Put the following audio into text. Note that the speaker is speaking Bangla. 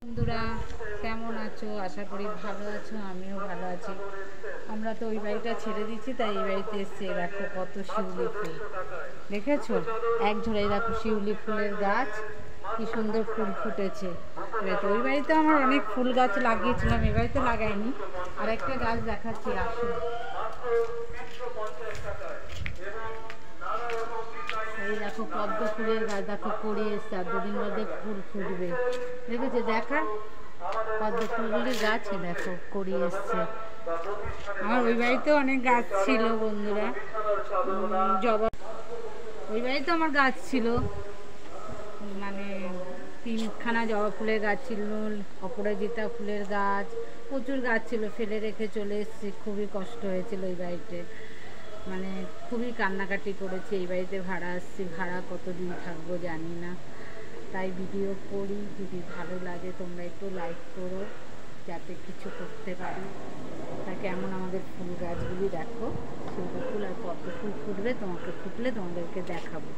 বন্ধুরা কেমন আছো? আশা করি ভালো আছো, আমিও ভালো আছি। আমরা তো ওই বাড়িটা ছেড়ে দিচ্ছি, তাই এই বাড়িতে এসছে। দেখো কত শিউলি ফুল, দেখেছো? এক ঝোড়াই দেখো শিউলি ফুলের গাছ, কি সুন্দর ফুল ফুটেছে। তো ওই বাড়িতে আমার অনেক ফুল গাছ লাগিয়েছিলাম, এ বাড়িতে লাগাইনি। আর একটা গাছ দেখাচ্ছি, আসুন। এই দেখো পদ্ম ফুলের গাছ, দেখো কড়ি এসছে, আর দুদিন বাদে ফুল ফুটবে। দেখেছো? দেখা পদ্ম ফুলগুলির গাছ দেখো কড়ি এসছে। আমার ওই বাড়িতেও অনেক গাছ ছিল বন্ধুরা, জবা। ওই বাড়িতে আমার গাছ ছিল, মানে 3খানা জবা ফুলের গাছ ছিল, অপরাজিতা ফুলের গাছ, প্রচুর গাছ ছিল। ফেলে রেখে চলে এসেছি, খুবই কষ্ট হয়েছিল এই বাড়িতে। মানে খুবই কান্নাকাটি করেছি। এই বাড়িতে ভাড়া আসছি, ভাড়া কতদিন থাকবো জানি না, তাই ভিডিও করি। যদি ভালো লাগে তোমরা একটু লাইক করো, যাতে কিছু করতে পারি। তা কেমন আমাদের ফুল গাছগুলি দেখো, শিউলি ফুল আর পদ্ম ফুল ফুটবে, ফুটলে তোমাদেরকে দেখাবো।